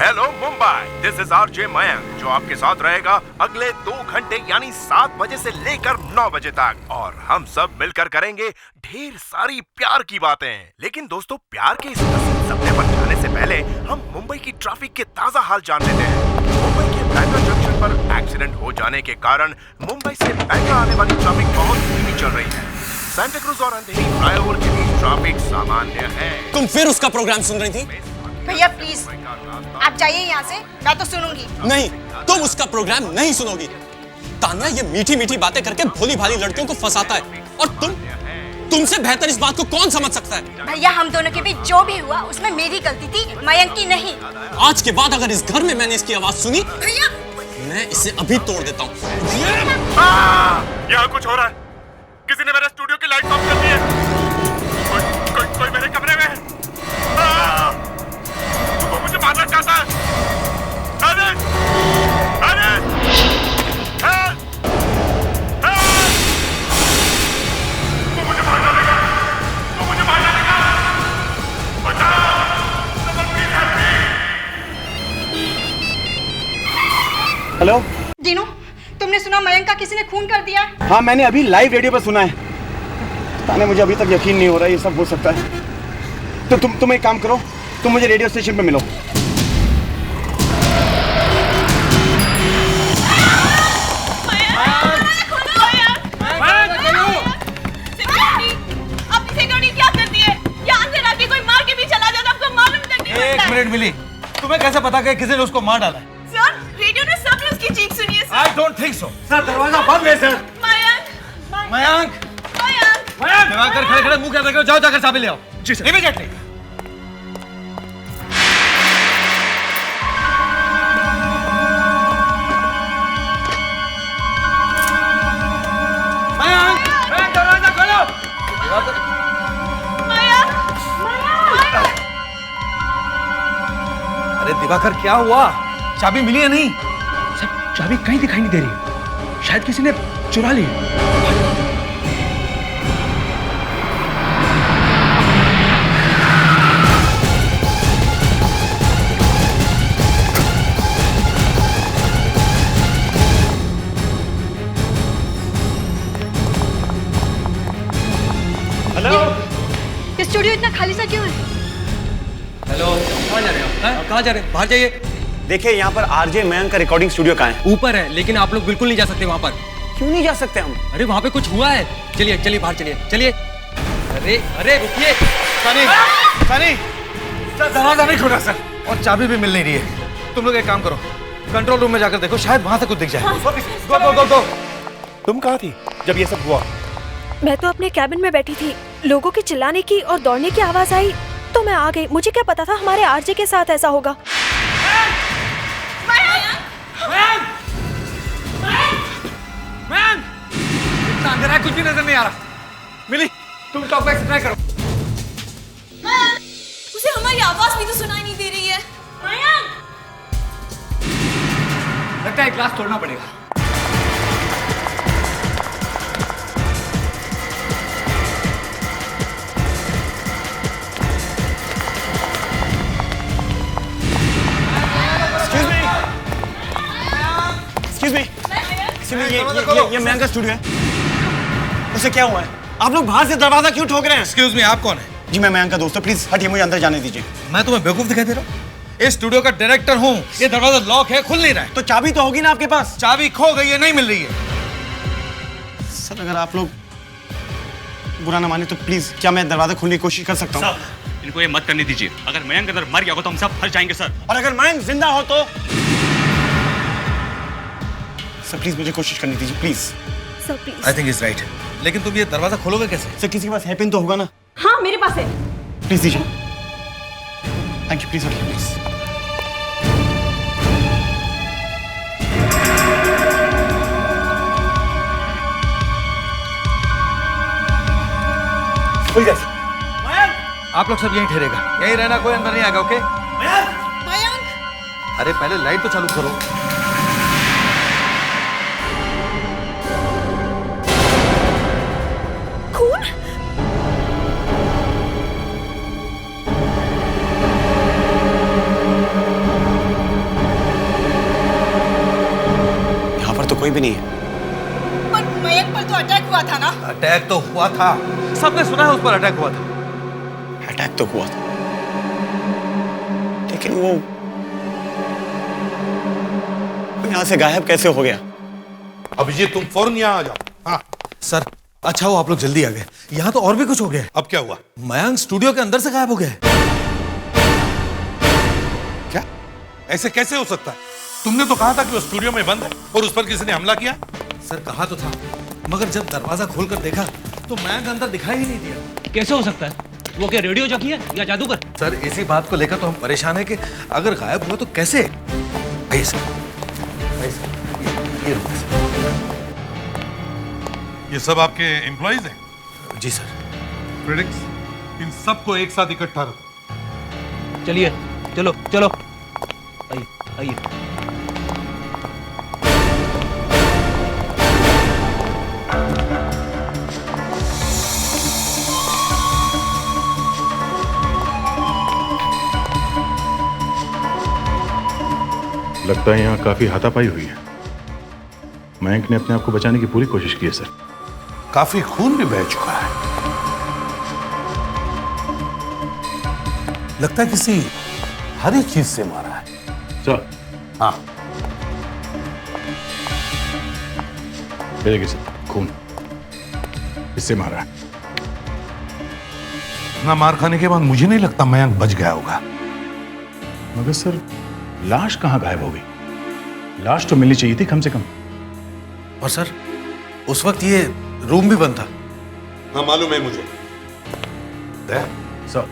Hello Mumbai, this is RJ Mayank जो आपके साथ रहेगा अगले 2 घंटे यानी 7 बजे से लेकर 9 बजे तक, और हम सब मिलकर करेंगे ढेर सारी प्यार की बातें। लेकिन दोस्तों, प्यार के इस हसीन सपने पर जाने से पहले हम मुंबई की ट्रैफिक के ताजा हाल जान लेते हैं। मुंबई के बैंड्रा जंक्शन पर एक्सीडेंट हो जाने के कारण मुंबई से बैंड्रा आने वाली ट्रैफिक बहुत धीमी चल रही है। सांता क्रूज और अंधेरी फ्लाईओवर के बीच ट्रैफिक सामान्य है। तुम फिर उसका प्रोग्राम सुन रही थी? भैया प्लीज आप जाइए यहाँ से, मैं तो सुनूंगी। नहीं, तुम उसका प्रोग्राम नहीं सुनोगी। तान्या ये मीठी मीठी बातें करके भोली भाली लड़कियों को फंसाता है, और तुमसे बेहतर इस बात को कौन समझ सकता है? भैया हम दोनों के बीच जो भी हुआ उसमें मेरी गलती थी, मयंक की नहीं। आज के बाद अगर इस घर में मैंने इसकी आवाज सुनी, भैया मैं इसे अभी तोड़ देता हूँ। यहाँ कुछ हो रहा है। किसी ने मेरे स्टूडियो की लाइट ऑफ कर दी है। कोई मेरे कमरे में है। वो मुझे मारना चाहता है। अरे मुझे मार डालेगा। वो मुझे मार डालेगा। बचाओ। हेलो दीनू, तुमने सुना मयंक का किसी ने खून कर दिया? हाँ, मैंने अभी लाइव रेडियो पर सुना है। ताने मुझे अभी तक यकीन नहीं हो रहा है ये सब हो सकता है। तो तुम एक काम करो, तुम मुझे रेडियो स्टेशन पे मिलो। एक मिनट मिली, तुम्हें कैसे पता कि किसी ने उसको मार डाला है? सर, रेडियो ने सबने उसकी चीख सुनी है sir. I don't think so. Sir, दरवाजा बंद है सर। मयंक, दिवाकर खड़े खड़े मुंह क्या देख रहे हो? जाओ जाकर चाबी ले आओ। जी सर। Immediately. मयंक, दरवाजा खोलो। अरे दिवाकर, क्या हुआ? चाबी मिली है नहीं? सर, चाबी कहीं दिखाई नहीं दे रही। शायद किसी ने चुरा ली। हेलो, ये स्टूडियो इतना खाली सा क्यों है? हेलो, कहाँ जा रहे हो? कहाँ जा रहे हो? बाहर जाइए। देखिए यहाँ पर आरजे मयंक का रिकॉर्डिंग स्टूडियो कहाँ है? ऊपर है, लेकिन आप लोग बिल्कुल नहीं जा सकते वहाँ पर। क्यों नहीं जा सकते हम? अरे वहाँ पे कुछ हुआ है। चलिए चलिए बाहर चलिए, चलिए। अरे रुकिए। सनी, सर दरवाजा नहीं खुला सर, और चाबी भी मिल नहीं रही है। तुम लोग एक काम करो, कंट्रोल रूम में जाकर देखो, शायद वहाँ से कुछ दिख जाए। गो। तुम कहाँ थी जब ये सब हुआ? मैं तो अपने कैबिन में बैठी थी। लोगों के चिल्लाने की और दौड़ने की आवाज आई तो मैं आ गई। मुझे क्या पता था हमारे आरजे के साथ ऐसा होगा। इतना अंधेरा है, कुछ भी नजर नहीं आ रहा। मिली, तुम टॉक बैक ट्राई करो। उसे हमारी आवाज भी तो सुनाई नहीं दे रही है। लगता है ग्लास तोड़ना पड़ेगा। ये मयंक का स्टूडियो है। उसे क्या हुआ है? आप लोग बाहर से दरवाजा क्यों ठोक रहे हैं? एक्सक्यूज मी, आप कौन है? जी मैं मयंक का दोस्त हूँ, प्लीज हटिए, मुझे अंदर जाने दीजिए। मैं तुम्हें बेवकूफ दिखाई दे रहा हूँ? इस स्टूडियो का डायरेक्टर हूँ। ये दरवाजा लॉक है, खुल नहीं रहा है। तो चाबी तो होगी ना आपके पास? चाबी खो गई है, नहीं मिल रही है। सर अगर आप लोग बुरा ना माने तो प्लीज क्या मैं दरवाजा खोलने की कोशिश कर सकता हूँ? इनको ये मत करने दीजिए। अगर मयंक अंदर मर गया हो तो हम सब फंस जाएंगे सर। और अगर मयंक जिंदा हो तो? सर प्लीज मुझे कोशिश करनी दीजिए, please. Sir please. I think is right. लेकिन तुम ये दरवाजा खोलोगे कैसे? सर किसी के पास हैपिन तो होगा ना? हाँ मेरे पास है। प्लीज दीजिए। थैंक यू, प्लीज हटिए प्लीज। आप लोग सब यहीं ठहरेगा, यहीं रहना, कोई अंदर नहीं आएगा। ओके? मयंक, अरे पहले लाइट तो चालू करो। खून? कोई भी नहीं है। पर मयंक पर तो अटैक हुआ था ना। अटैक तो हुआ था, सबने सुना है उस पर अटैक हुआ था। अटैक तो हुआ था, लेकिन वो यहाँ से गायब कैसे हो गया? अभिजीत तुम फौरन यहाँ आ जाओ। हाँ सर अच्छा हो आप लोग जल्दी आ गए, यहाँ तो और भी कुछ हो गया है। अब क्या हुआ? मयंक स्टूडियो के अंदर से गायब हो गया है। क्या? ऐसे कैसे हो सकता है? तुमने तो कहा था कि वो स्टूडियो में बंद है और उस पर किसी ने हमला किया। सर कहा तो था, मगर जब दरवाजा खोलकर देखा तो मयंक अंदर दिखाई ही नहीं दिया। कैसे हो सकता है? वो क्या रेडियो जॉकी है या जादूगर? सर इसी बात को लेकर तो हम परेशान हैं कि अगर गायब हुआ तो कैसे? आइए सर, आइए सर, ये लो सर। ये सब आपके एम्प्लॉइज हैं? जी सर। प्रेडिक्स इन सबको एक साथ इकट्ठा रखो। चलिए चलो चलो, आइए आइए। लगता है यहाँ काफी हाथापाई हुई है। मयंक ने अपने आप को बचाने की पूरी कोशिश की है सर। काफी खून भी बह चुका है। लगता है किसी हरी चीज से मारा है। सर हाँ देखिए सर, खून इससे मारा है। ना मार खाने के बाद मुझे नहीं लगता मयंक बच गया होगा। मगर सर लाश कहाँ गायब हो गई? लाश तो मिलनी चाहिए थी कम से कम। और सर उस वक्त ये रूम भी बंद था। हाँ मालूम है मुझे। दया सर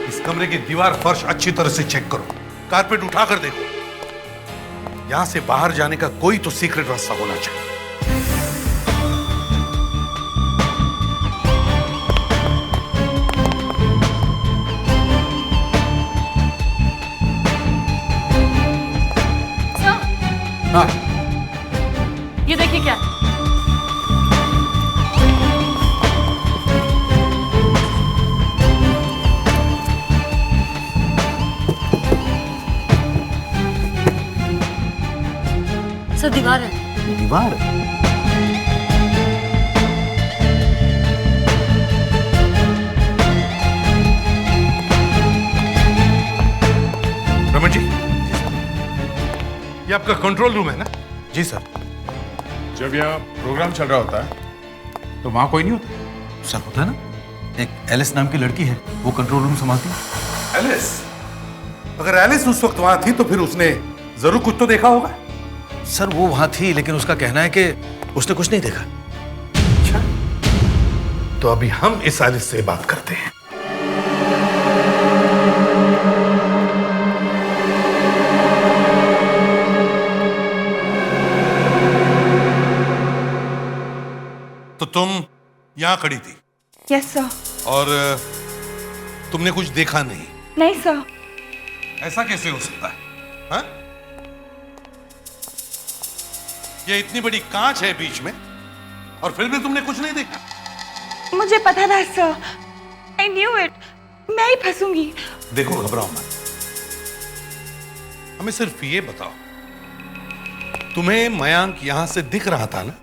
इस कमरे की दीवार फर्श अच्छी तरह से चेक करो, कारपेट उठाकर देखो। यहां से बाहर जाने का कोई तो सीक्रेट रास्ता होना चाहिए। हाँ ये देखिए क्या। सर दीवार है। दीवार? रमन जी ये आपका कंट्रोल रूम है ना? जी सर। जब यहाँ प्रोग्राम चल रहा होता है तो वहां कोई नहीं होता? सर होता है ना, एक एलिस नाम की लड़की है, वो कंट्रोल रूम संभालती है। एलिस? अगर एलिस उस वक्त वहां थी तो फिर उसने जरूर कुछ तो देखा होगा। सर वो वहां थी, लेकिन उसका कहना है कि उसने कुछ नहीं देखा। अच्छा तो अभी हम इस एलिस से बात करते हैं। तो तुम यहां खड़ी थी? Yes sir. और तुमने कुछ देखा नहीं? नहीं सर। ऐसा कैसे हो सकता है? हाँ? ये इतनी बड़ी कांच है बीच में और फिर भी तुमने कुछ नहीं देखा? मुझे पता था सर, आई न्यू इट, मैं ही फंसूंगी। देखो घबराओ मत, हमें सिर्फ ये बताओ, तुम्हें मयंक यहां से दिख रहा था ना?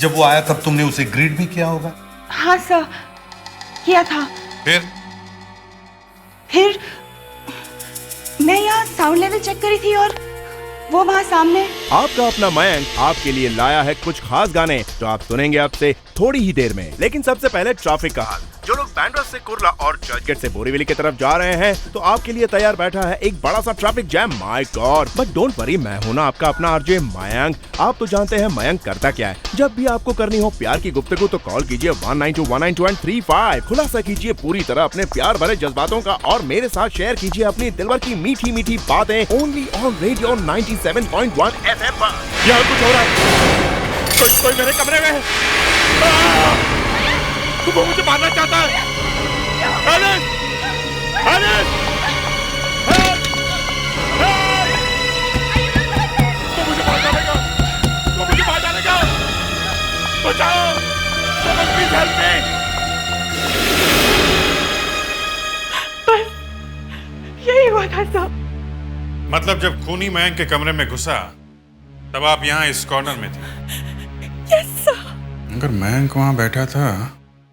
जब वो आया तब तुमने उसे ग्रीट भी किया होगा? हाँ सर, किया था। फिर मैं यहाँ साउंड लेवल चेक करी थी और वो वहाँ सामने। आपका अपना मयंक आपके लिए लाया है कुछ खास गाने जो आप सुनेंगे आपसे थोड़ी ही देर में। लेकिन सबसे पहले ट्रैफिक का हाल। जो लोग बैंड्रा से कुर्ला और चर्चगेट से बोरीवली की तरफ जा रहे हैं तो आपके लिए तैयार बैठा है एक बड़ा सा traffic jam. My God, but don't worry, मैं हूं ना आपका अपना आरजे मयंक। आप तो जानते हैं मयंक करता क्या है। जब भी आपको करनी हो प्यार की गुफ्तगू तो कॉल कीजिए 19219235। खुलासा कीजिए पूरी तरह अपने प्यार भरे जज्बातों का और मेरे साथ शेयर कीजिए अपनी दिलवर की मीठी मीठी बातें। ओनली ऑन रेडियो 97.1 FM पर। यहाँ कुछ हो रहा है, कोई मेरे कमरे में है। वो मुझे मारना चाहता है। एलिस! एलिस! हेल्प! हेल्प! वो मुझे मार डालेगा। वो मुझे मार डालेगा। बचाओ! Someone please help me! बस यही हुआ था सब। मतलब जब खूनी मयंक के कमरे में घुसा तब आप यहाँ इस कॉर्नर में थे। Yes sir. अगर मयंक वहां बैठा था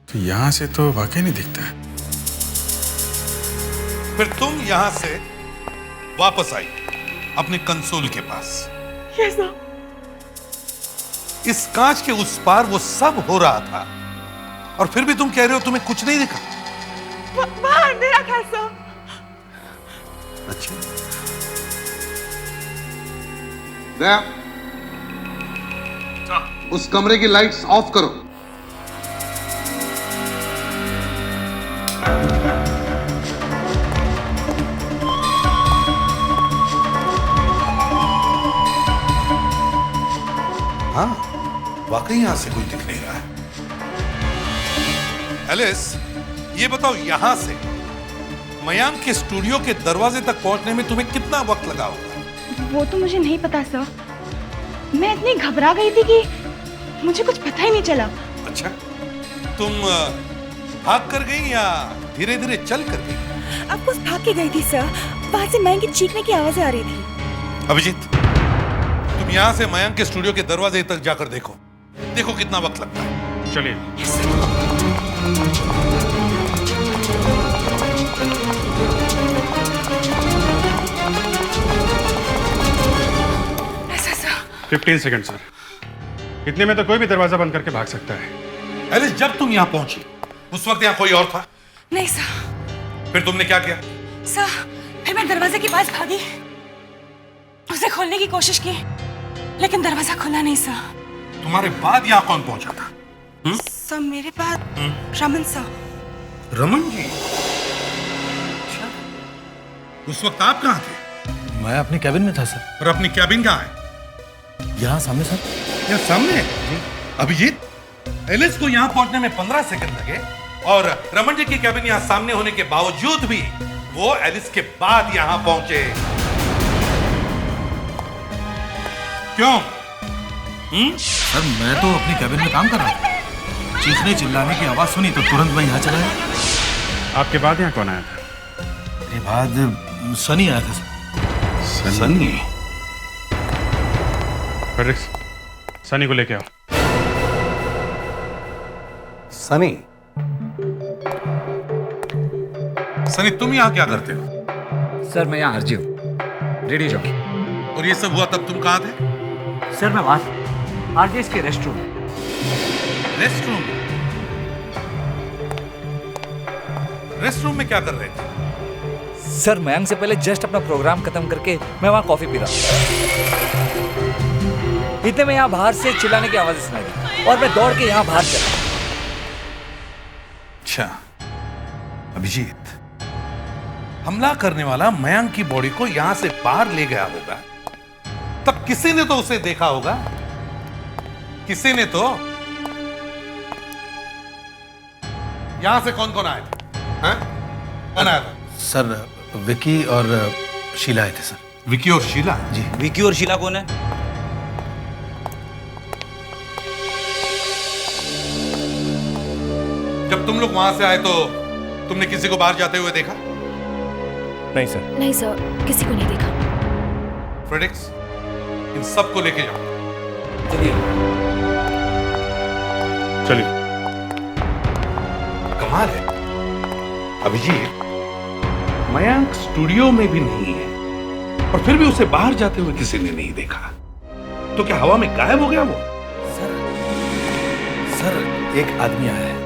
तो यहाँ से तो वाकई नहीं दिखता है। फिर तुम यहाँ से वापस आई अपने कंसोल के पास। Yes sir. इस कांच के उस पार वो सब हो रहा था और फिर भी तुम कह रहे हो तुम्हें कुछ नहीं दिखा। वहां अंधेरा था सर। अच्छा, उस कमरे की लाइट्स ऑफ करो। हाँ, वाकई यहां से कोई दिख नहीं रहा है। एलिस, ये बताओ यहां से मयंक के स्टूडियो के दरवाजे तक पहुंचने में तुम्हें कितना वक्त लगा होगा? वो तो मुझे नहीं पता सर। मैं इतनी घबरा गई थी कि मुझे कुछ पता ही नहीं चला। अच्छा, तुम भाग कर गई या धीरे धीरे चल कर गई? अब बस भाग के गई थी सर। वहाँ से मयंक की चीखने की आवाजें आ रही थी। अभिजीत, तुम यहाँ से मयंक के स्टूडियो के दरवाजे तक जाकर देखो, देखो कितना वक्त लगता है। चलिए। ऐसा सर। 15 second sir. इतने में तो कोई भी दरवाजा बंद करके भाग सकता है। एलिस, जब तुम यहाँ पहुंची उस वक्त यहाँ कोई और था? नहीं सर। फिर तुमने क्या किया? सर, फिर मैं दरवाजे के पास भागी, उसे खोलने की कोशिश की, लेकिन दरवाजा खुला नहीं सर। तुम्हारे बाद यहाँ कौन पहुंचा था? सर, मेरे बाद रमन सर। रमन जी? अच्छा, उस वक्त आप कहाँ थे? मैं अपने कैबिन में था सर। और अपनी कैबिन कहाँ है? यहाँ सामने सर। यहाँ सामने? अभिजीत, एलिस को यहाँ पहुंचने में 15 सेकंड लगे और रमन जी की कैबिन यहाँ सामने होने के बावजूद भी वो एलिस के बाद यहाँ पहुंचे। क्यों? सर, मैं तो अपनी कैबिन में काम कर रहा था। चीखने चिल्लाने की आवाज सुनी तो तुरंत मैं यहाँ चला गया। आपके बाद यहाँ कौन आया था? मेरे बाद सनी आया था सर। सनी? फ्रेडरिक्स, सनी को लेके आओ। सनी? सनी, तुम यहाँ क्या करते हो? सर, मैं यहाँ आरजी हूँ, रेडियो जॉकी। और ये सब हुआ तब तुम कहाँ थे? सर, मैं वहाँ आरजे के रेस्टरूम। रेस्टरूम? रेस्टरूम में क्या कर रहे थे? सर, मयंक से पहले जस्ट अपना प्रोग्राम खत्म करके मैं वहाँ कॉफी पी रहा था। इतने में यहाँ बाहर से चिल्लाने की आवाज़ें सुनाई दी और मैं दौड़ के यहाँ बाहर चला। अच्छा, अभिजीत, हमला करने वाला मयंक की बॉडी को यहां से बाहर ले गया होगा, तब किसी ने तो उसे देखा होगा। किसी ने तो। यहां से कौन कौन आए थे? हैं? कौन आया था? सर, विकी और शीला आए थे सर। विकी और शीला? जी। विकी और शीला कौन है? जब तुम लोग वहां से आए तो तुमने किसी को बाहर जाते हुए देखा? नहीं सर। नहीं सर, किसी को नहीं देखा। फ्रेडरिक्स, इन सबको लेके जाओ। चलिए। चलिए। कमाल है अभिजीत, मयंक स्टूडियो में भी नहीं है और फिर भी उसे बाहर जाते हुए किसी ने नहीं देखा। तो क्या हवा में गायब हो गया वो? सर, एक आदमी आया है,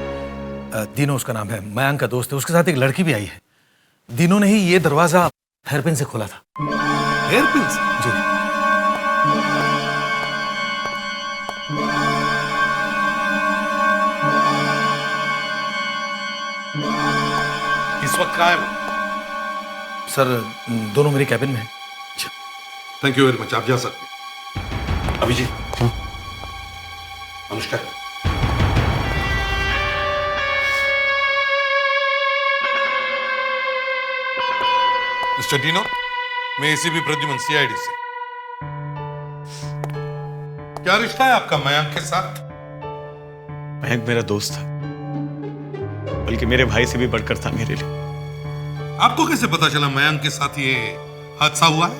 दीनो उसका नाम है, मयंक का दोस्त है। उसके साथ एक लड़की भी आई है। दीनो ने ही ये दरवाजा हेयरपिन से खोला था। हेयरपिन से? जी। इस वक्त कहाँ है वो? सर, दोनों मेरी कैबिन में है। थैंक यू वेरी मच, आप जा सकते हैं। अभिजीत, अनुष्का, मिस्टर डीनो, मैं एसीपी प्रद्युमन, सीआईडी से। क्या रिश्ता है आपका मयंक के साथ? मयंक मेरा दोस्त था, बल्कि मेरे भाई से भी बढ़कर था मेरे लिए। आपको कैसे पता चला मयंक के साथ ये हादसा हुआ है?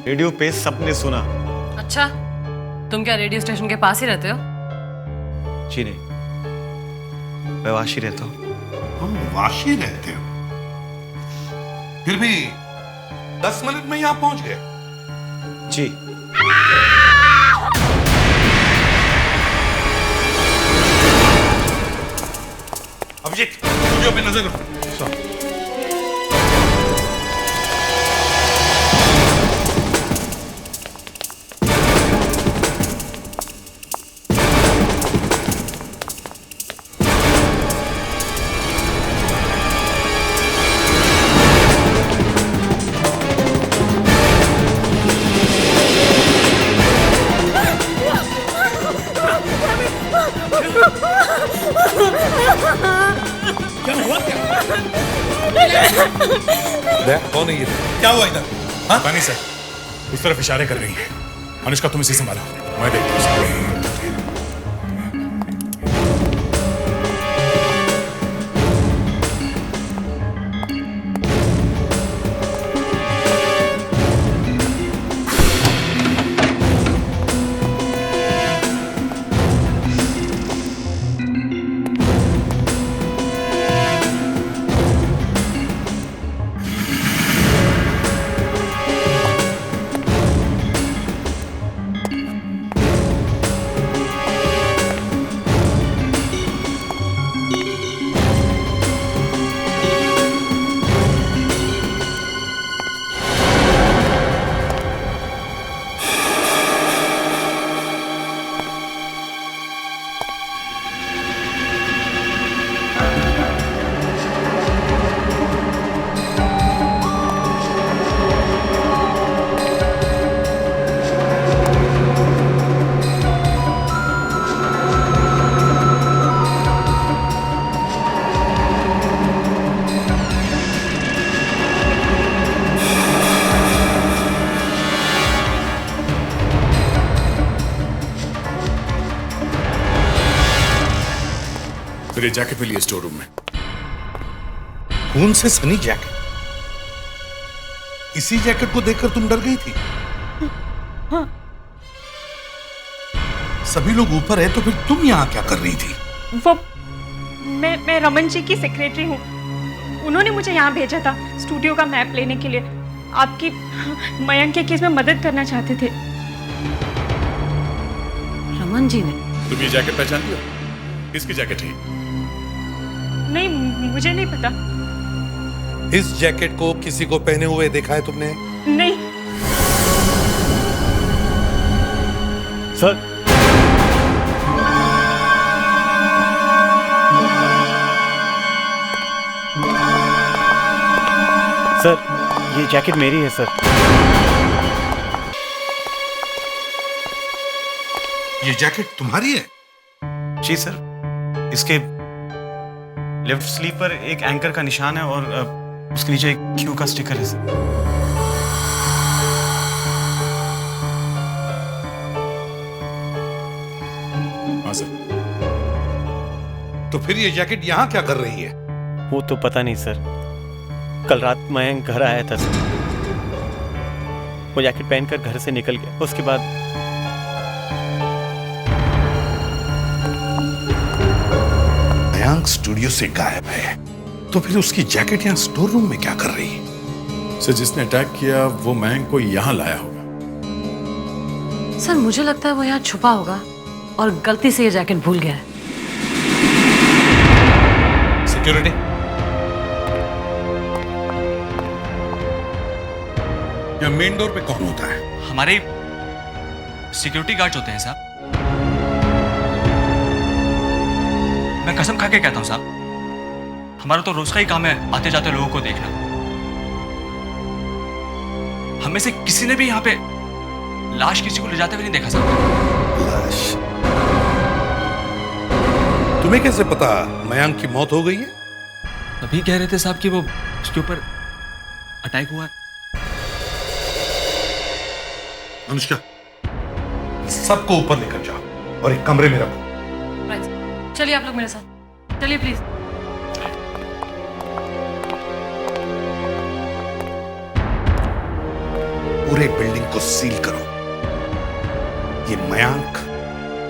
रेडियो पे सबने सुना अच्छा, तुम क्या रेडियो स्टेशन के पास ही रहते हो? जी नहीं, मैं वाशी रहता हूँ। तुम वाशी रहते हो? फिर भी 10 मिनट में यहाँ पहुंच गए? जी। अभिजीत, स्टूडियो पे नजर रखो। कौन है ये? क्या हुआ इधर? हाँ? पानी सर, उस तरफ इशारे कर रही है। अनुष्का तुम इसे संभालो, मैं देखता हूँ। मेरे जैकेट मिली है स्टोर रूम में। कौन से सनी जैकेट? इसी जैकेट को देखकर तुम डर गई थी? हाँ। सभी लोग ऊपर है तो फिर तुम यहाँ क्या कर रही थी? वो मैं रमन जी की सेक्रेटरी हूँ। उन्होंने मुझे यहाँ भेजा था स्टूडियो का मैप लेने के लिए। आपकी मयंक के केस में मदद करना चाहते थे। रमन जी ने? तुम ये जैकेट पहचानती हो? किसकी जैकेट है? नहीं, मुझे नहीं पता। इस जैकेट को किसी को पहने हुए देखा है तुमने? नहीं। सर, सर ये जैकेट मेरी है सर। ये जैकेट तुम्हारी है? जी सर, इसके लेफ्ट स्लीव पर एक एंकर का निशान है और उसके नीचे एक क्यू का स्टिकर है सर। हाँ सर। तो फिर ये जैकेट यहाँ क्या कर रही है? वो तो पता नहीं सर। कल रात मयंक घर आया था सर। वो जैकेट पहनकर घर से निकल गया। उसके बाद मयंक स्टूडियो से गायब है, तो फिर उसकी जैकेट यहाँ स्टोर रूम में क्या कर रही है? सर, जिसने अटैक किया वो मयंक को यहाँ लाया होगा। सर मुझे लगता है वो यहाँ छुपा होगा और गलती से ये जैकेट भूल गया है। सिक्योरिटी, या मेन डोर पे कौन होता है? हमारे सिक्योरिटी गार्ड्स होते हैं साहब। मैं कसम खा के कहता हूं साहब, हमारा तो रोज का ही काम है आते जाते लोगों को देखना। हमें से किसी ने भी यहाँ पे लाश किसी को ले जाते हुए नहीं देखा साहब। लाश? तुम्हें कैसे पता मयंक की मौत हो गई है? अभी कह रहे थे साहब कि वो उसके ऊपर अटैक हुआ है। अनुष्का, सबको ऊपर लेकर जाओ और एक कमरे में रखो। चलिए आप लोग मेरे साथ, चलिए प्लीज। पूरे बिल्डिंग को सील करो ये मयांक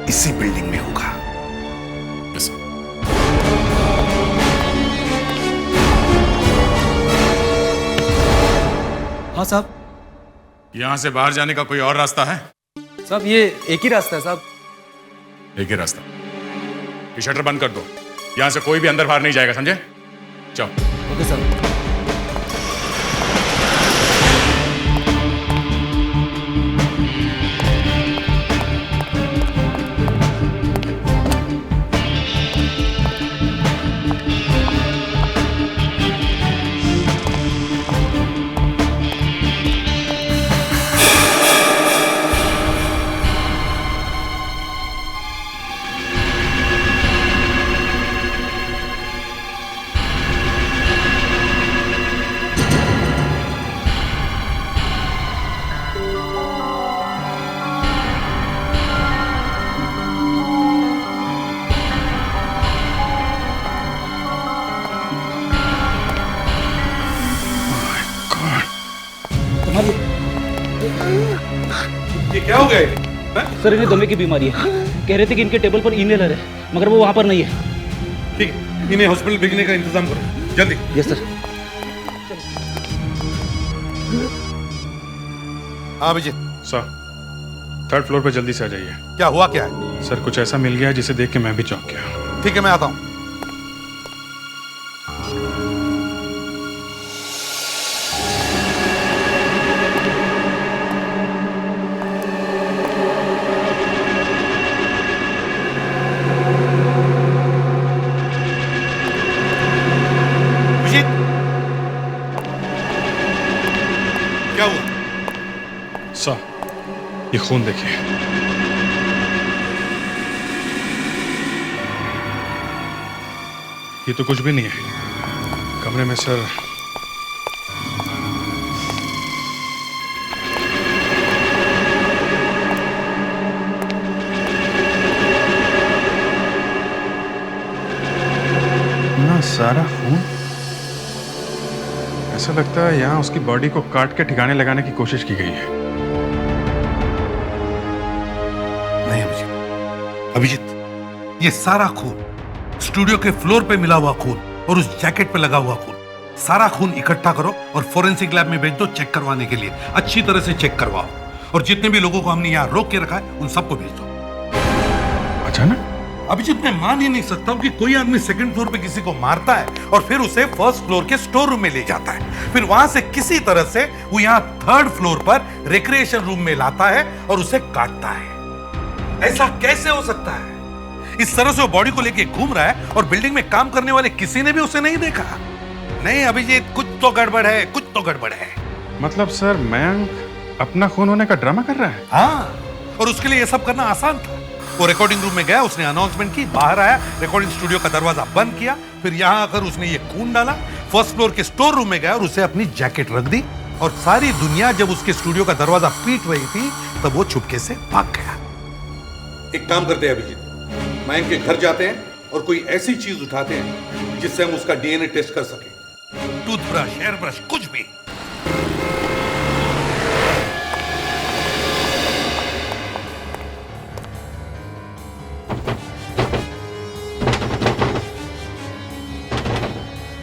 इसी बिल्डिंग में होगा। हाँ साहब। यहां से बाहर जाने का कोई और रास्ता है? साहब ये एक ही रास्ता है साहब। एक ही रास्ता। ये शटर बंद कर दो, यहां से कोई भी अंदर बाहर नहीं जाएगा, समझे? चलो। Okay sir. ये क्या हो गया? सर इन्हें दमे की बीमारी है। कह रहे थे कि इनके टेबल पर इनहेलर है, मगर वो वहां पर नहीं है। ठीक है, इन्हें हॉस्पिटल भेजने का इंतजाम करो जल्दी। Yes sir. हाँ अभिजीत। सर, थर्ड फ्लोर पे जल्दी से आ जाइए। क्या हुआ क्या है? सर कुछ ऐसा मिल गया है जिसे देख के मैं भी चौंक गया। ठीक है मैं आता हूं। क्या हुआ? सर, ये खून देखिए। ये तो कुछ भी नहीं है कमरे में सर। ना सारा खून। ऐसा लगता है यहाँ उसकी बॉडी को काट के ठिकाने लगाने की कोशिश की गई है। नहीं अभिजीत, अभिजीत ये सारा खून, स्टूडियो के फ्लोर पे मिला हुआ खून और उस जैकेट पे लगा हुआ खून, सारा खून इकट्ठा करो और फोरेंसिक लैब में भेज दो चेक करवाने के लिए। अच्छी तरह से चेक करवाओ और जितने भी लोगों को हमने यहाँ रोक के रखा है उन सबको भेज दो। अचानक? अभिजीत मैं मान ही नहीं सकता हूँ कि कोई आदमी सेकंड फ्लोर पे किसी को मारता है और फिर उसे फर्स्ट फ्लोर के स्टोर रूम में ले जाता है, फिर वहां से किसी तरह से वो यहाँ थर्ड फ्लोर पर रिक्रिएशन रूम में लाता है और उसे काटता है। ऐसा कैसे हो सकता है? इस तरह से वो बॉडी को लेके घूम रहा है और बिल्डिंग में काम करने वाले किसी ने भी उसे नहीं देखा। नहीं अभिजीत, कुछ तो गड़बड़ है, कुछ तो गड़बड़ है। मतलब सर मयंक अपना खून होने का ड्रामा कर रहा है? हाँ, और उसके लिए ये सब करना आसान था। वो रिकॉर्डिंग रूम में गया, उसने अनाउंसमेंट की, बाहर आया, रिकॉर्डिंग स्टूडियो का दरवाजा बंद किया, फिर यहाँ आकर उसने ये खून डाला, फर्स्ट फ्लोर के स्टोर रूम में गया और उसे अपनी जैकेट रख दी और सारी दुनिया जब उसके स्टूडियो का दरवाजा पीट रही थी तब वो चुपके से भाग गया। एक काम करते हैं अभिजीत, मयंक के घर जाते हैं और कोई ऐसी चीज उठाते हैं जिससे हम उसका डीएनए टेस्ट कर सकें। टूथब्रश, हेयर ब्रश, कुछ भी।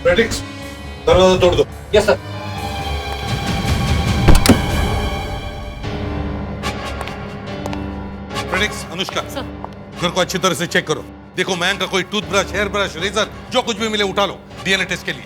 प्रेडिक्स, दरवाजा तोड़ दो। Yes sir. प्रेडिक्स, अनुष्का घर को अच्छी तरह से चेक करो। देखो मयंक का कोई टूथब्रश, हेयर ब्रश, रेजर, जो कुछ भी मिले उठा लो डीएनए टेस्ट के लिए।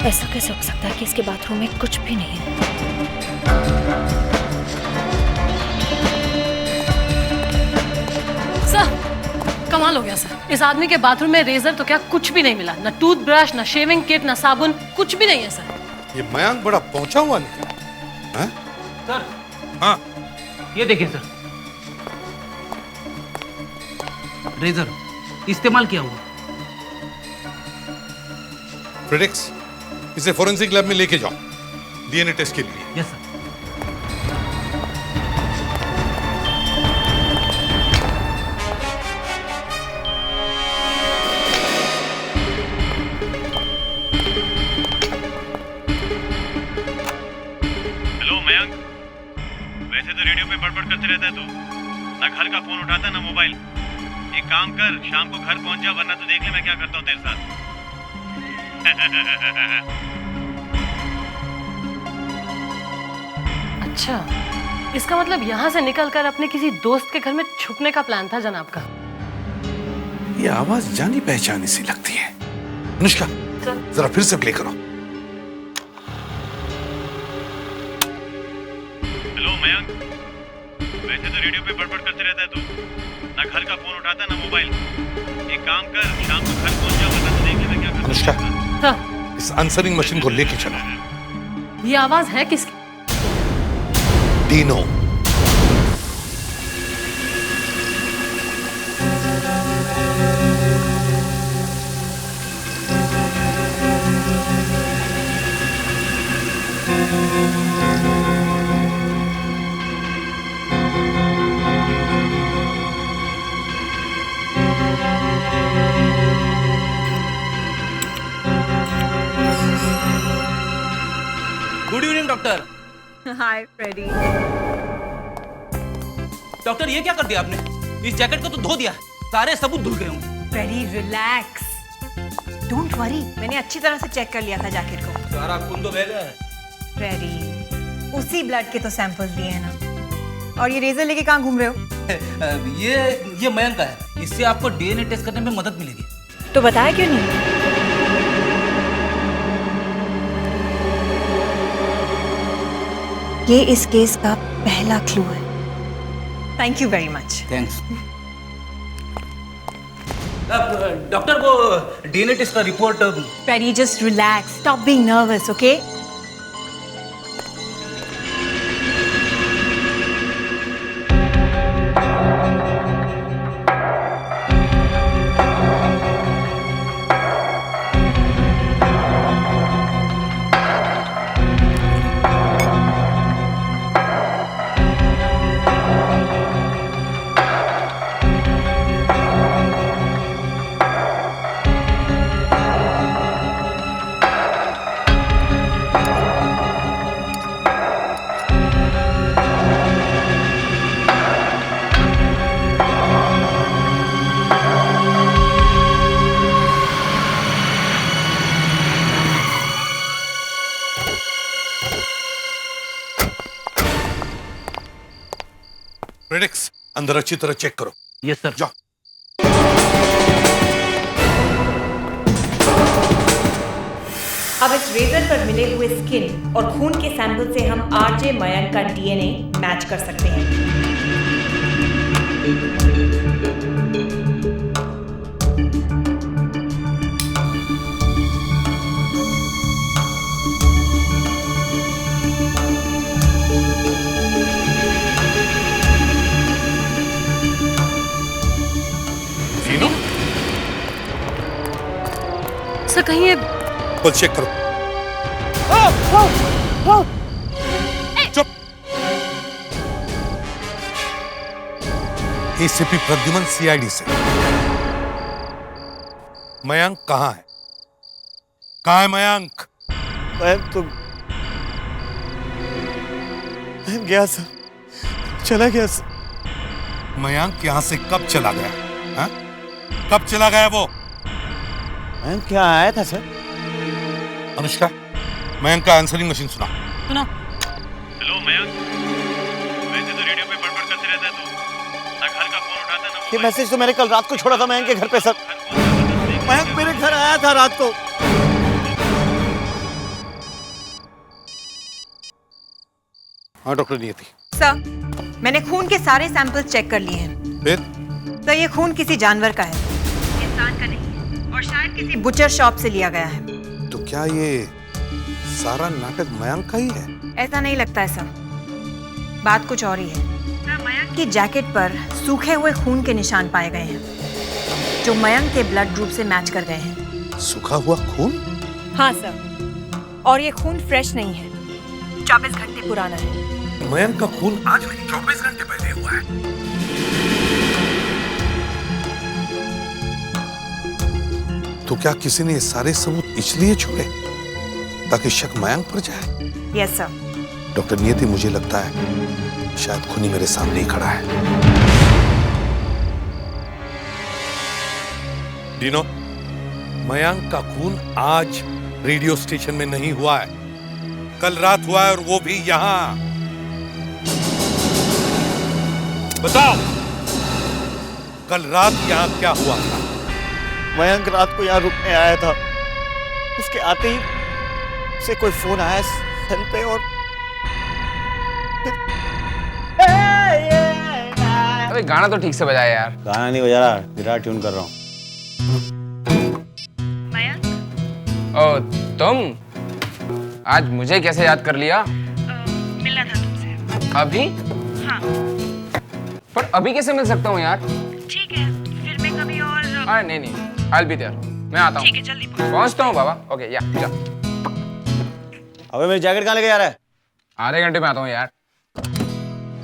ऐसा कैसे हो सकता है कि इसके बाथरूम में कुछ भी नहीं है? सर, कमाल हो गया सर। इस आदमी के बाथरूम में रेजर तो क्या कुछ भी नहीं मिला, ना टूथब्रश, ना शेविंग किट, ना साबुन, कुछ भी नहीं है सर। ये मयंक बड़ा पहुंचा हुआ नहीं। हैं? सर हाँ ये देखिए सर, रेजर इस्तेमाल किया हुआ। फ्रेडिक्स, इसे फोरेंसिक लैब में लेके जाओ डीएनए टेस्ट के लिए। Yes sir. हेलो मयंक, वैसे तो रेडियो पे बड़बड़ करते रहता है तू, ना घर का फोन उठाता ना मोबाइल। एक काम कर, शाम को घर पहुंच जा, वरना तो देख ले मैं क्या करता हूँ तेरे साथ। अच्छा, इसका मतलब यहाँ से निकलकर अपने किसी दोस्त के घर में छुपने का प्लान था जनाब का। ये आवाज जानी पहचानी सी लगती है। अनुष्का, जरा फिर से प्ले करो। हेलो मयंक, वैसे तो रेडियो पे बड़बड़ करते रहता है तू, ना घर का फोन उठाता ना मोबाइल। एक काम कर, शाम को घर पहुंच जा, वरना तो देख ले मैं क्या करता हूँ। अनुष्का, हाँ, इस आंसरिंग मशीन को लेके चलो। ये आवाज है किसकी? Dino. Good evening doctor. Hi Freddy. Doctor ये क्या कर दिया आपने? इस जैकेट को तो धो दिया, सारे सबूत धुल गए होंगे। फ्रेडी रिलैक्स, डोंट वरी, मैंने अच्छी तरह से चेक कर लिया था जैकेट को। सारा खून तो बह गया है। फ्रेडी, उसी ब्लड के तो सैंपल्स दिए हैं ना। और ये रेजर लेके कहाँ घूम रहे हो? ये मयंक का है, इससे आपको डीएनए टेस्ट करने में मदद मिलेगी। तो बताया क्यों नहीं? ये इस केस का पहला क्लू है। Thank you very much. Thanks. Doctor, वो डीएनए टेस्ट का report. Freddy just relax, stop being nervous, okay? फ्रेडिक्स, अंदर अच्छी तरह चेक करो। Yes sir. जाओ। अब इस रेजर पर मिले हुए स्किन और खून के सैंपल से हम आरजे मयंक का डीएनए मैच कर सकते हैं। सर कहीं ये बस चेक करो। चुप। एसीपी प्रद्युमन, सीआईडी से। मयंक कहाँ है? कहाँ है मयंक? मयंक तो गया सर, चला गया सर। मयंक यहाँ से कब चला गया? हाँ? कब चला गया वो? मयंक क्या आया था सर? अनुष्का, मयंक का आंसरिंग मशीन सुना। सुना। हेलो मयंक, वैसे तो रेडियो पे बड़बड़ करते रहता है तू, ना घर का फोन उठाता ना। ये मैसेज तो मैंने कल रात को छोड़ा था मयंक के घर पे सर। मयंक मेरे घर आया था रात को। हाँ डॉक्टर नियति। सर, मैंने खून के सारे सैंपल्स चेक कर लिए हैं। फिर? सर, ये खून किसी जानवर का है, इंसान का नहीं है, और शायद किसी बुचर शॉप से लिया गया है। तो क्या ये सारा नाटक मयंक का ही है? ऐसा नहीं लगता है सर, बात कुछ और ही है। मयंक की जैकेट पर सूखे हुए खून के निशान पाए गए हैं, जो मयंक के ब्लड ग्रुप से मैच कर गए हैं। सूखा हुआ खून? हाँ सर, और ये खून फ्रेश नहीं है, 24 घंटे पुराना है। मयंक का खून आज नहीं 24 घंटे पहले हुआ है। तो क्या किसी ने ये सारे सबूत इसलिए छोड़े ताकि शक मयंक पर जाए? Yes sir. डॉक्टर नियति, मुझे लगता है शायद खूनी मेरे सामने ही खड़ा है। डीनो, मयंक का खून आज रेडियो स्टेशन में नहीं हुआ है, कल रात हुआ है, और वो भी यहां। बताओ, कल रात यहां क्या हुआ था? मयंक रात को यहाँ रुकने आया था, उसके आते ही उसे कोई फोन आया सेल पे, और अरे गाना तो ठीक से बजाया यार। गाना नहीं बजा रहा, गिटार ट्यून कर रहा हूँ। ओ तुम आज मुझे कैसे याद कर लिया? मिलना था तुमसे। अभी? हाँ। पर अभी कैसे मिल सकता हूँ यार? ठीक है, फिर मैं कभी और। नहीं, I'll be there। मैं आता हूँ। ठीक है, जल्दी पहुँचता हूँ बाबा। ओके, या जा। अबे मेरी जैकेट कहाँ लेके जा रहा है? आधे घंटे में आता हूँ यार।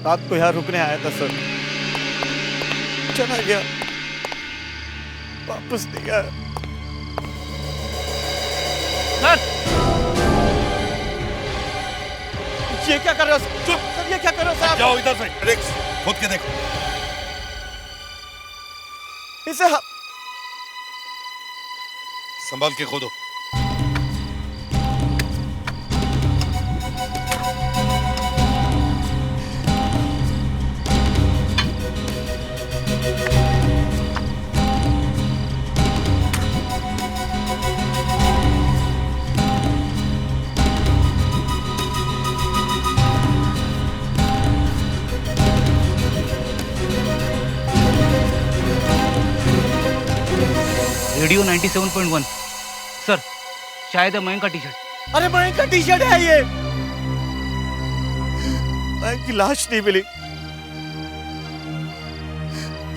रात को यहाँ रुकने आया था सर, चला गया, वापस नहीं आया। ये क्या कर रहे हो? चुप! ये क्या कर रहे हो साहब? जाओ इधर से, रिक्स, खोद के देखो। इसे संभाल के खोदो। रेडियो 97.1 सर, शायद है मयंक का टी शर्ट। अरे मयंक का टी शर्ट है ये। मयंक की लाश नहीं मिली,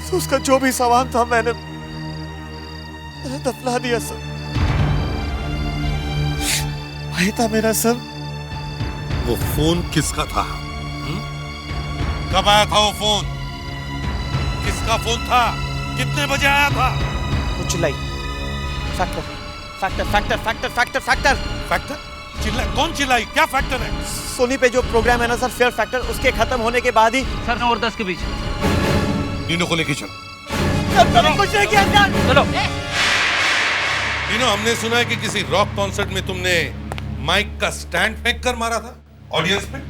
तो उसका जो भी सामान था मैंने दफना दिया सर। वही था मेरा सर। वो फोन किसका था? कब आया था वो फोन? किसका फोन था? कितने बजे आया था? वो चिल्लाई, factor factor factor factor factor factor factor चिल्लाई? कौन चिल्लाई? क्या फैक्टर है? सोनी पे जो प्रोग्राम है ना सर, फेयर फैक्टर, उसके खत्म होने के बाद ही सर 9 और 10 के बीच। तीनों को लेके चलो। कुछ नहीं किया सर। चलो। तीनों, हमने सुना है कि किसी रॉक कॉन्सर्ट में तुमने माइक का स्टैंड फेंक कर मारा था ऑडियंस में।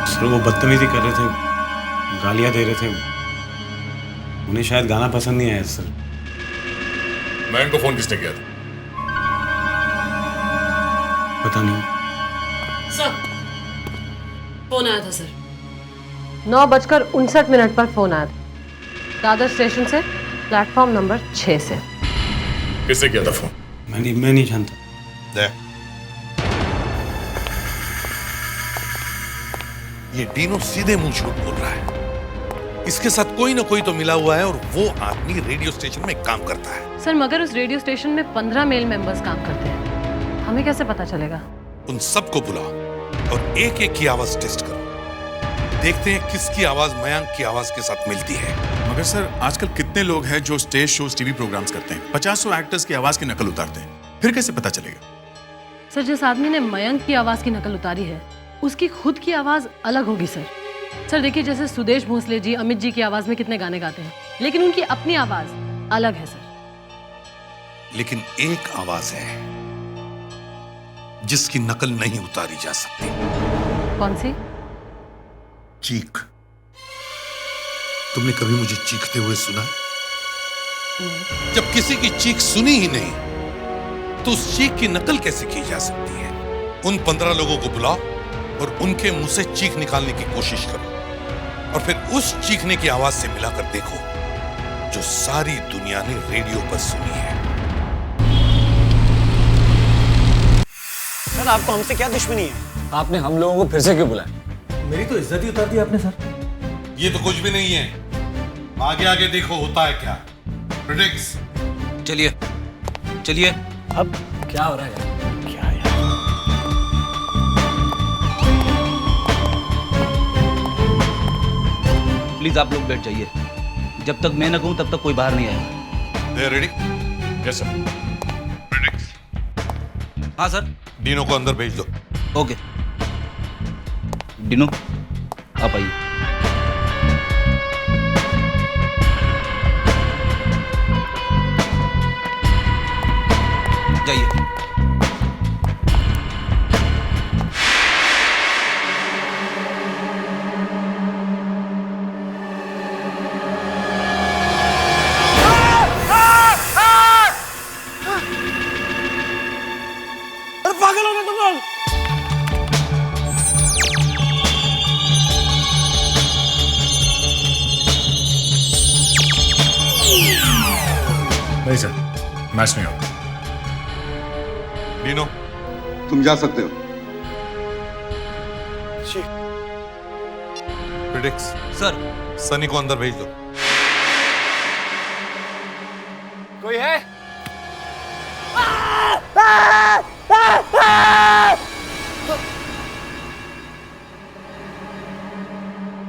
सर वो बदतमीजी कर रहे थे, गालियां दे रहे थे, उन्हें शायद गाना पसंद नहीं आया सर। मयंक को फोन किसने किया था? पता नहीं सर, फोन आया था सर, 9:59 पर फोन आया था दादर स्टेशन से, प्लेटफॉर्म नंबर 6 से। किससे किया था फोन? मैं नहीं जानता। दे। ये डीनो सीधे मुंह झूठ बोल रहा है। इसके साथ कोई ना कोई तो मिला हुआ है, और वो आदमी रेडियो स्टेशन में काम करता है। सर मगर उस रेडियो स्टेशन में 15 मेल मेंबर्स काम करते हैं, हमें कैसे पता चलेगा? उन सबको बुलाओ और एक एक की आवाज टेस्ट करो, देखते हैं किसकी आवाज मयंक की आवाज के साथ मिलती है। मगर सर आजकल कितने लोग हैं जो स्टेज शोज, टीवी प्रोग्राम्स करते हैं, 50 एक्टर्स की आवाज की नकल उतारते हैं, फिर कैसे पता चलेगा? सर जिस आदमी ने मयंक की आवाज की नकल उतारी है, उसकी खुद की आवाज अलग होगी सर। सर देखिए, जैसे सुदेश भोसले जी अमित जी की आवाज में कितने गाने गाते हैं, लेकिन उनकी अपनी आवाज अलग है सर। लेकिन एक आवाज है जिसकी नकल नहीं उतारी जा सकती। कौन सी? चीख। तुमने कभी मुझे चीखते हुए सुना? जब किसी की चीख सुनी ही नहीं, तो उस चीख की नकल कैसे की जा सकती है? उन 15 लोगों को बुलाओ और उनके मुंह से चीख निकालने की कोशिश करो, और फिर उस चीखने की आवाज से मिलाकर देखो जो सारी दुनिया ने रेडियो पर सुनी है। सर आपको हमसे क्या दुश्मनी है? आपने हम लोगों को फिर से क्यों बुलाया? मेरी तो इज्जत ही उतार दी आपने सर। ये तो कुछ भी नहीं है, आगे आगे देखो होता है क्या। प्रिडिक्स। चलिए चलिए। अब क्या हो रहा है? प्लीज आप लोग बैठ जाइए, जब तक मैं न कहूं तब तक कोई बाहर नहीं आएगा। They are ready? Yes, sir. Predicts. हाँ सर। डीनो को अंदर भेज दो। ओके। डीनो आप आइए। जाइए। पागल हो गए तुम लोग? नहीं सर, मैच नहीं होगा। डीनो तुम जा सकते हो। प्रिडिक्स। सर। सनी को अंदर भेज दो। कोई है?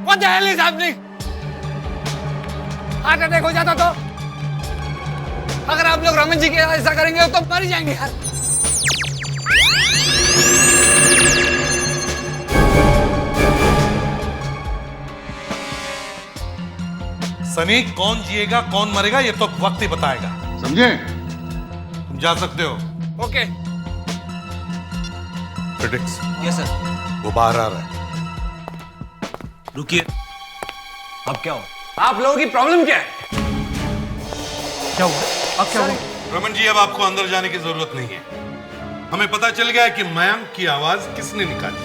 What the hell is happening? Heart attack हो जाता तो? अगर आप लोग रमन जी के ऐसा करेंगे तो मर जाएंगे यार। सनी, कौन जिएगा कौन मरेगा ये तो वक्त ही बताएगा, समझे? तुम जा सकते हो। ओके। प्रिडिक्स। Yes sir. वो बाहर आ रहा है। रुकिए। अब क्या हो? आप लोगों की प्रॉब्लम क्या है? क्या हुआ? अब क्या हुआ? रमन जी, अब आपको अंदर जाने की जरूरत नहीं है। हमें पता चल गया है कि मयंक की आवाज किसने निकाली।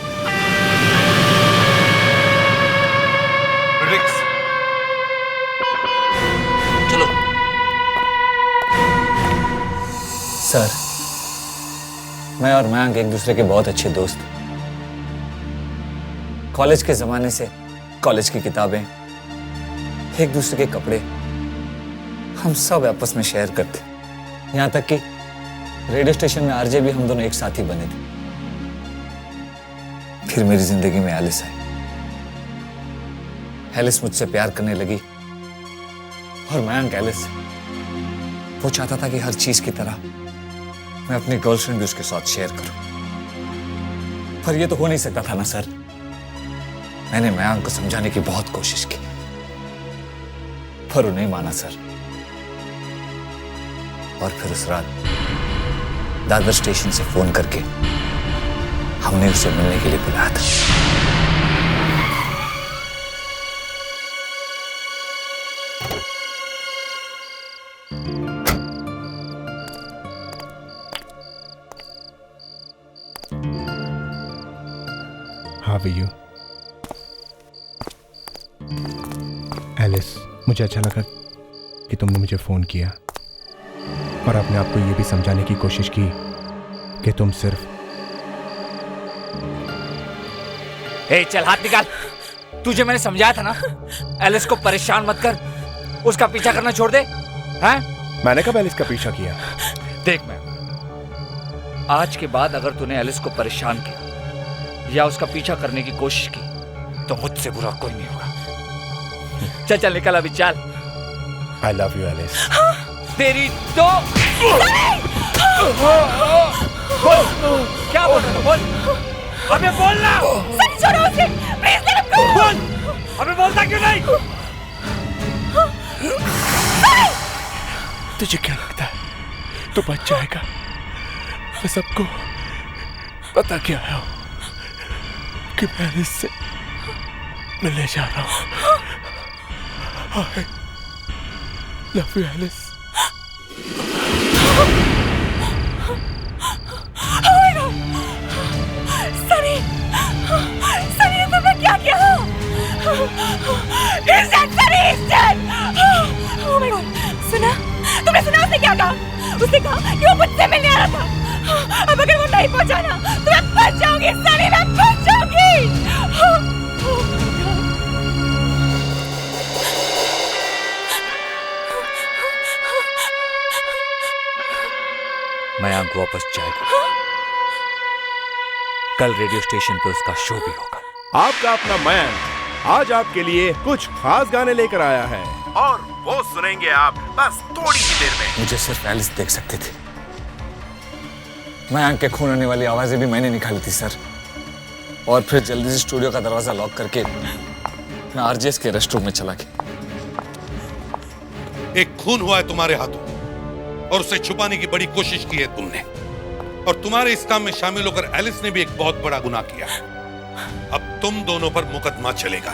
प्रिडिक्स। चलो। सर, मैं और मयंक एक दूसरे के बहुत अच्छे दोस्त। कॉलेज के जमाने से कॉलेज की किताबें, एक दूसरे के कपड़े, हम सब आपस में शेयर करते। यहाँ तक कि रेडियो स्टेशन में आरजे भी हम दोनों एक साथ ही बने थे। फिर मेरी जिंदगी में एलिस आई। एलिस मुझसे प्यार करने लगी और मयंक एलिस से। वो चाहता था कि हर चीज की तरह मैं अपनी गर्लफ्रेंड भी उसके साथ शेयर करूं, पर ये तो हो नहीं सकता था ना सर। मैंने मयंक को समझाने की बहुत कोशिश की, पर वो नहीं माना सर। और फिर उस रात दादर स्टेशन से फोन करके हमने उसे मिलने के लिए बुलाया था। How are you? एलिस, मुझे अच्छा लगा कि तुमने मुझे फ़ोन किया और अपने आप को ये भी समझाने की कोशिश की कि तुम सिर्फ। ए, चल हाथ निकाल। तुझे मैंने समझाया था ना, एलिस को परेशान मत कर, उसका पीछा करना छोड़ दे। हैं? मैंने कब एलिस का पीछा किया? देख मैं, आज के बाद अगर तूने एलिस को परेशान किया या उसका पीछा करने की कोशिश की तो मुझसे बुरा कोई नहीं होगा। चल चल निकल अभी, चल। I love you, Alice. तेरी तो बोल, क्या बोल रहा है? बोल, अबे बोलना। सनी छोड़ो उसे, प्लीज लेट हिम गो। बोल, अबे बोलता क्यों नहीं? तुझे क्या लगता है तू बच जाएगा? मैं सबको पता क्या है कि मैं एलिस से मिलने जा रहा हूँ। I love you, Alice. Sunny, Sunny तुमने क्या किया? He's dead, Sunny, he's dead. Oh my God, सुना? तुमने सुना उसने क्या कहा? उसने कहा कि वो मुझसे मिलने आ रहा था। अब अगर वो नहीं पहुंचा ना तो मैं मयंक वापस जाएगा। कल रेडियो स्टेशन पे उसका शो भी होगा। आपका अपना मयंक आज आपके लिए कुछ खास गाने लेकर आया है और वो सुनेंगे आप बस थोड़ी ही देर में। मुझे सिर्फ एलिस देख सकते थे। मयंक के खून होने वाली आवाजें भी मैंने निकाली थी सर। और फिर जल्दी से स्टूडियो का दरवाजा लॉक करके मैं आरजेएस के रेस्टरूम में चला गया। एक खून हुआ है तुम्हारे हाथों और उसे छुपाने की बड़ी कोशिश की है तुमने, और तुम्हारे इस काम में शामिल होकर एलिस ने भी एक बहुत बड़ा गुनाह किया है। अब तुम दोनों पर मुकदमा चलेगा।